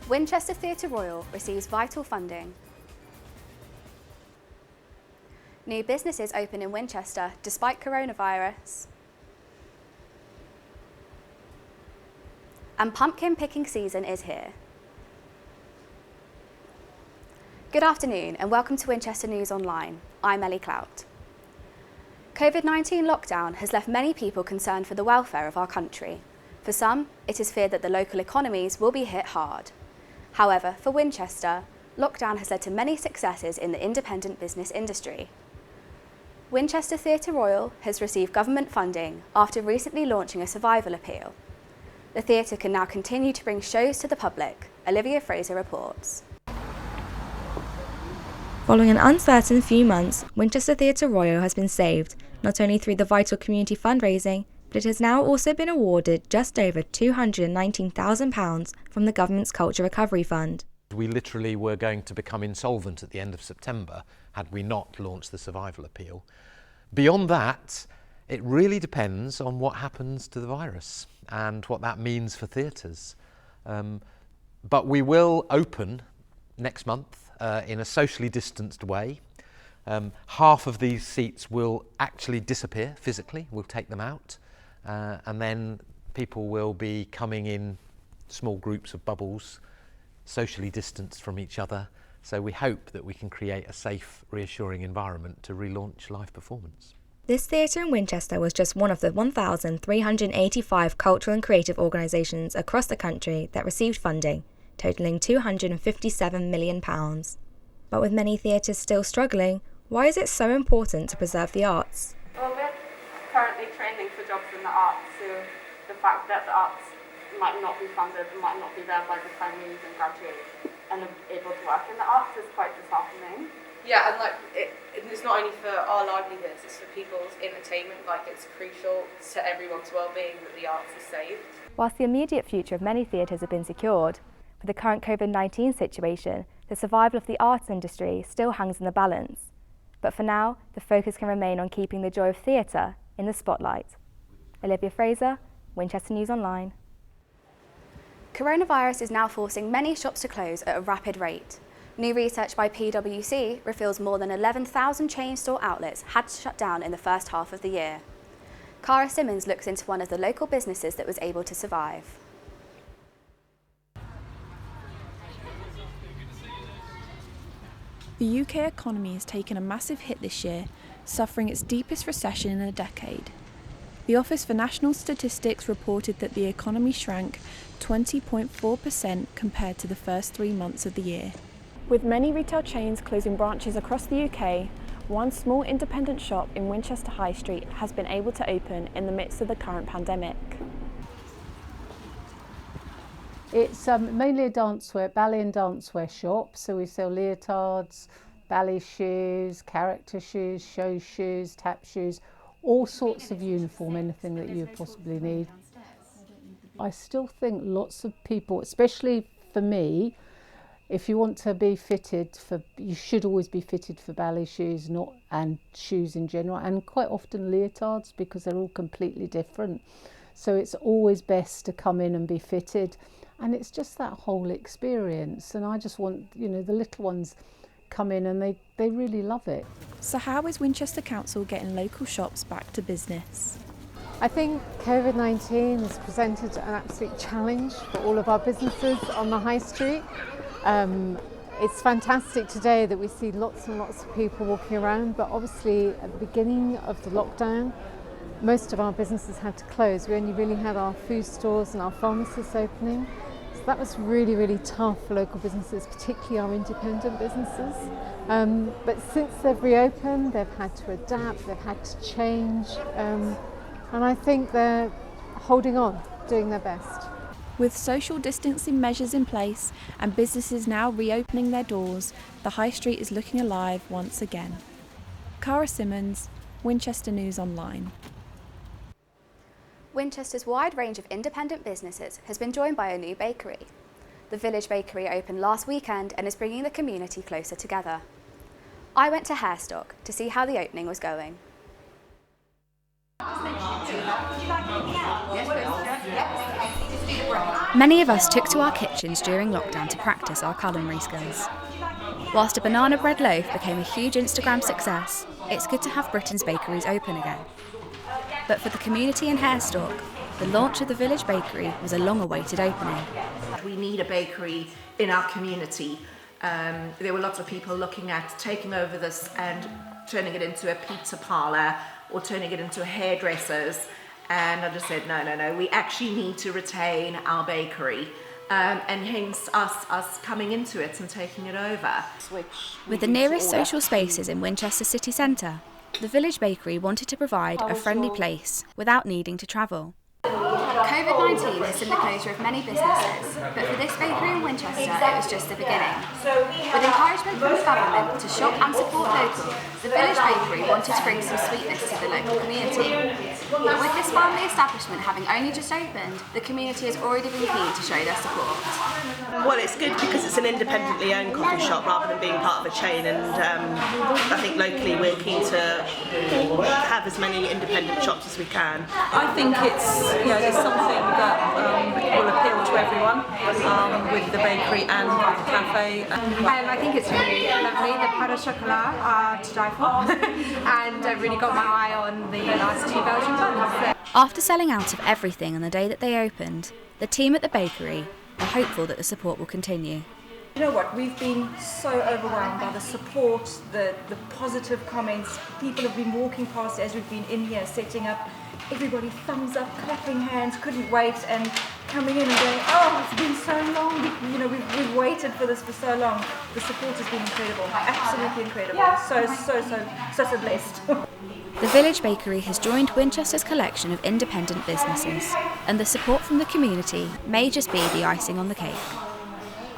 Winchester Theatre Royal receives vital funding. New businesses open in Winchester despite coronavirus. And pumpkin picking season is here. Good afternoon and welcome to Winchester News Online. I'm Ellie Clout. COVID-19 lockdown has left many people concerned for the welfare of our country. For some, it is feared that the local economies will be hit hard. However, for Winchester, lockdown has led to many successes in the independent business industry. Winchester Theatre Royal has received government funding after recently launching a survival appeal. The theatre can now continue to bring shows to the public, Olivia Fraser reports. Following an uncertain few months, Winchester Theatre Royal has been saved, not only through the vital community fundraising, but it has now also been awarded just over £219,000 from the government's Culture Recovery Fund. We literally were going to become insolvent at the end of September had we not launched the survival appeal. Beyond that, it really depends on what happens to the virus and what that means for theatres. But we will open next month in a socially distanced way. Half of these seats will actually disappear physically, we'll take them out, and then people will be coming in small groups of bubbles, socially distanced from each other. So we hope that we can create a safe, reassuring environment to relaunch live performance. This theatre in Winchester was just one of the 1,385 cultural and creative organisations across the country that received funding, totalling £257 million. But with many theatres still struggling, why is it so important to preserve the arts? Well, we're currently training for jobs in the arts, so the fact that the arts might not be funded and might not be there by the time we even graduate and are able to work in the arts is quite disheartening. Yeah, and it's not only for our livelihoods, it's for people's entertainment. It's crucial to everyone's well-being that the arts is saved. Whilst the immediate future of many theatres have been secured, with the current COVID-19 situation, the survival of the arts industry still hangs in the balance. But for now, the focus can remain on keeping the joy of theatre in the spotlight. Olivia Fraser, Winchester News Online. Coronavirus is now forcing many shops to close at a rapid rate. New research by PwC reveals more than 11,000 chain store outlets had to shut down in the first half of the year. Cara Simmons looks into one of the local businesses that was able to survive. The UK economy has taken a massive hit this year, suffering its deepest recession in a decade. The Office for National Statistics reported that the economy shrank 20.4% compared to the first 3 months of the year. With many retail chains closing branches across the UK, one small independent shop in Winchester High Street has been able to open in the midst of the current pandemic. It's mainly a ballet and dancewear shop, so we sell leotards, ballet shoes, character shoes, show shoes, tap shoes, all sorts of uniform, anything that you possibly need. I still think lots of people, especially for me, if you want to be fitted you should always be fitted for ballet shoes, and shoes in general, and quite often leotards because they're all completely different. So it's always best to come in and be fitted. And it's just that whole experience. And I just want, the little ones come in and they really love it. So how is Winchester Council getting local shops back to business? I think COVID-19 has presented an absolute challenge for all of our businesses on the high street. It's fantastic today that we see lots and lots of people walking around, but obviously at the beginning of the lockdown, most of our businesses had to close. We only really had our food stores and our pharmacists opening. So that was really, really tough for local businesses, particularly our independent businesses. But since they've reopened, they've had to adapt, they've had to change. And I think they're holding on, doing their best. With social distancing measures in place and businesses now reopening their doors, the High Street is looking alive once again. Cara Simmons, Winchester News Online. Winchester's wide range of independent businesses has been joined by a new bakery. The Village Bakery opened last weekend and is bringing the community closer together. I went to Hairstock to see how the opening was going. Would you like anything else? Yes, please. Yes. Okay. Just do the break. Many of us took to our kitchens during lockdown to practice our culinary skills. Whilst a banana bread loaf became a huge Instagram success, it's good to have Britain's bakeries open again. But for the community in Harestock, the launch of the Village Bakery was a long-awaited opening. We need a bakery in our community. There were lots of people looking at taking over this and turning it into a pizza parlour or turning it into a hairdresser's. And I just said, no, we actually need to retain our bakery. And hence us coming into it and taking it over. With the nearest social spaces in Winchester city centre, the Village Bakery wanted to provide a friendly place without needing to travel. COVID-19 has seen the closure of many businesses, but for this bakery in Winchester it was just the beginning. With encouragement from the government to shop and support local, the Village Bakery wanted to bring some sweetness to the local community. But with this family establishment having only just opened, the community has already been keen to show their support. Well, it's good because it's an independently owned coffee shop rather than being part of a chain, and I think locally we're keen to have as many independent shops as we can. I think it's something that will appeal to everyone with the bakery and with the cafe. I think it's really lovely. The pain au chocolat are to die for, and I've really got my eye on the last two Belgian buns. After selling out of everything on the day that they opened, the team at the bakery are hopeful that the support will continue. You know what, we've been so overwhelmed by the support, the positive comments. People have been walking past as we've been in here setting up. Everybody thumbs up, clapping hands, couldn't wait, and coming in and going, oh, it's been so long. You know, we've waited for this for so long. The support has been incredible, absolutely incredible. So blessed. The Village Bakery has joined Winchester's collection of independent businesses, and the support from the community may just be the icing on the cake.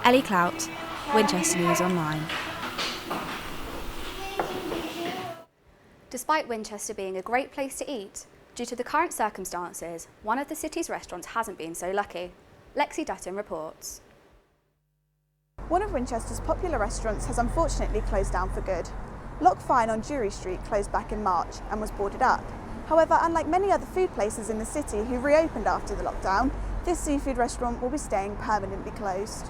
Ellie Clout, Winchester News Online. Despite Winchester being a great place to eat, due to the current circumstances, one of the city's restaurants hasn't been so lucky. Lexi Dutton reports. One of Winchester's popular restaurants has unfortunately closed down for good. Loch Fyne on Jury Street closed back in March and was boarded up. However, unlike many other food places in the city who reopened after the lockdown, this seafood restaurant will be staying permanently closed.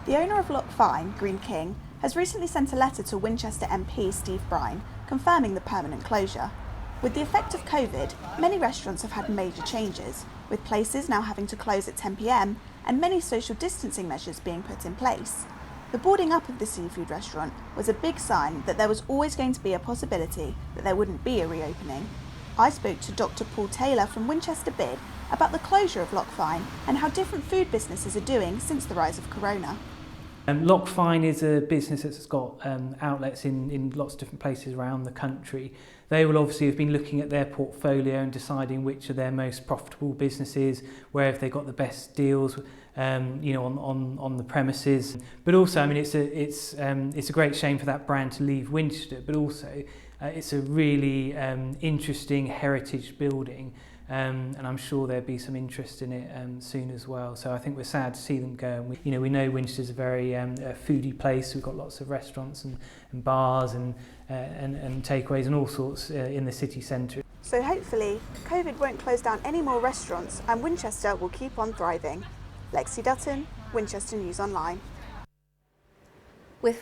The owner of Loch Fyne, Green King, has recently sent a letter to Winchester MP Steve Brine confirming the permanent closure. With the effect of COVID, many restaurants have had major changes, with places now having to close at 10 p.m. and many social distancing measures being put in place. The boarding up of the seafood restaurant was a big sign that there was always going to be a possibility that there wouldn't be a reopening. I spoke to Dr. Paul Taylor from Winchester Bid about the closure of Loch Fyne and how different food businesses are doing since the rise of Corona. Loch Fyne is a business that's got outlets in lots of different places around the country. They will obviously have been looking at their portfolio and deciding which are their most profitable businesses, where have they got the best deals, on the premises. But also, I mean, it's a great shame for that brand to leave Winchester, but also it's a really interesting heritage building. And I'm sure there'll be some interest in it soon as well. So I think we're sad to see them go. And we know Winchester's a very foodie place. We've got lots of restaurants and bars and takeaways and all sorts in the city centre. So hopefully, COVID won't close down any more restaurants and Winchester will keep on thriving. Lexi Dutton, Winchester News Online. With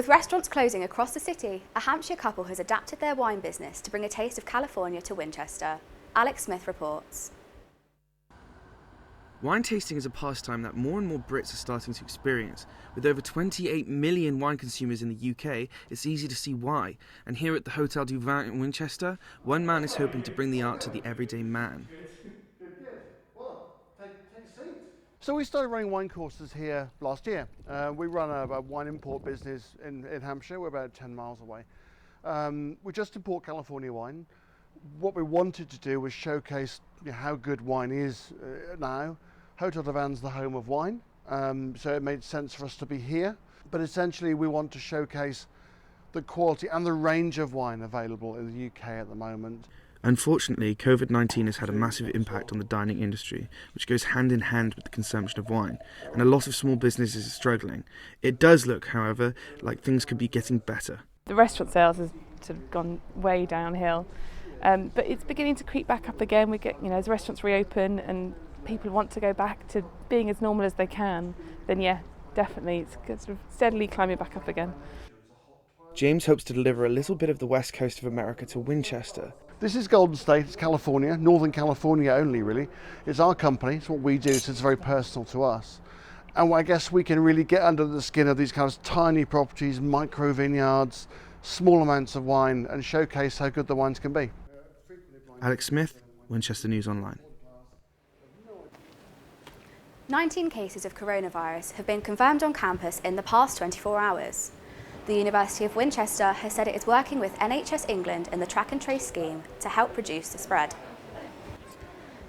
restaurants closing across the city, a Hampshire couple has adapted their wine business to bring a taste of California to Winchester. Alex Smith reports. Wine tasting is a pastime that more and more Brits are starting to experience. With over 28 million wine consumers in the UK, it's easy to see why. And here at the Hotel du Vin in Winchester, one man is hoping to bring the art to the everyday man. So we started running wine courses here last year. We run a wine import business in Hampshire. We're about 10 miles away. We just import California wine. What we wanted to do was showcase how good wine is now. Hotel du Vin's the home of wine, so it made sense for us to be here. But essentially we want to showcase the quality and the range of wine available in the UK at the moment. Unfortunately, COVID-19 has had a massive impact on the dining industry, which goes hand in hand with the consumption of wine, and a lot of small businesses are struggling. It does look, however, like things could be getting better. The restaurant sales has sort of gone way downhill, but it's beginning to creep back up again. We get, as restaurants reopen and people want to go back to being as normal as they can, then yeah, definitely it's sort of steadily climbing back up again. James hopes to deliver a little bit of the west coast of America to Winchester. This is Golden State, it's California, Northern California only really. It's our company, it's what we do, so it's very personal to us. And I guess we can really get under the skin of these kind of tiny properties, micro vineyards, small amounts of wine, and showcase how good the wines can be. Alex Smith, Winchester News Online. 19 cases of coronavirus have been confirmed on campus in the past 24 hours. The University of Winchester has said it is working with NHS England in the track and trace scheme to help reduce the spread.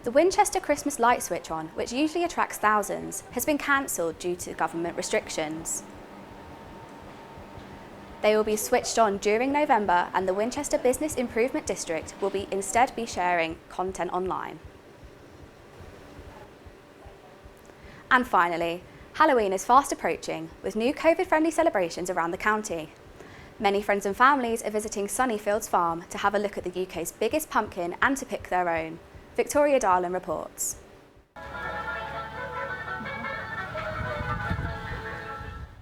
The Winchester Christmas light switch on, which usually attracts thousands, has been cancelled due to government restrictions. They will be switched on during November, and the Winchester Business Improvement District will instead be sharing content online. And finally, Halloween is fast approaching, with new COVID-friendly celebrations around the county. Many friends and families are visiting Sunnyfields Farm to have a look at the UK's biggest pumpkin and to pick their own. Victoria Darlin reports.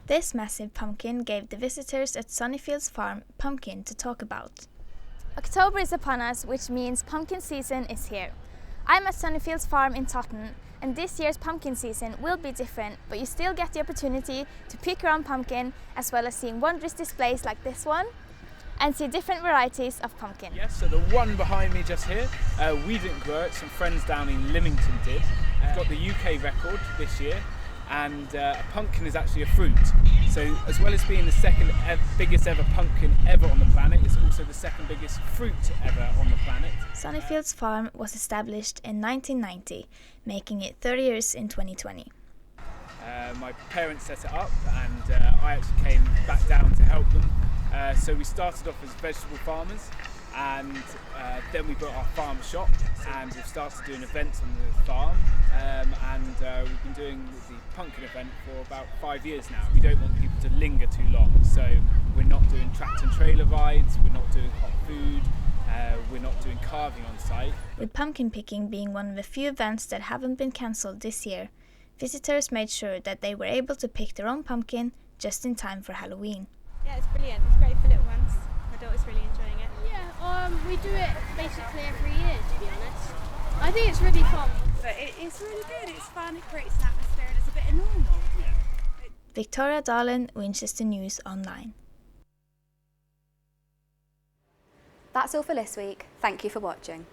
This massive pumpkin gave the visitors at Sunnyfields Farm pumpkin to talk about. October is upon us, which means pumpkin season is here. I'm at Sunnyfields Farm in Totten, and this year's pumpkin season will be different, but you still get the opportunity to pick your own pumpkin, as well as seeing wondrous displays like this one, and see different varieties of pumpkin. Yes, so the one behind me just here, we didn't grow it, some friends down in Lymington did. We've got the UK record this year, and a pumpkin is actually a fruit. So as well as being the second biggest ever pumpkin ever on the planet, it's also the second biggest fruit ever on the planet. Sunnyfields Farm was established in 1990, making it 30 years in 2020. My parents set it up, and I actually came back down to help them. So we started off as vegetable farmers, and then we built our farm shop, and we've started doing events on the farm, and we've been doing the pumpkin event for about 5 years now. We don't want people to linger too long, so we're not doing tractor and trailer rides, we're not doing hot food, we're not doing carving on site. With pumpkin picking being one of the few events that haven't been cancelled this year, visitors made sure that they were able to pick their own pumpkin just in time for Halloween. Yeah, it's brilliant. It's great for little ones. My daughter's really enjoying it. Yeah, we do it basically every year, to be honest. I think it's really fun. But it's really good. It's fun. It creates an atmosphere, and it's a bit of normal. Yeah. Victoria Darlin, Winchester News Online. That's all for this week. Thank you for watching.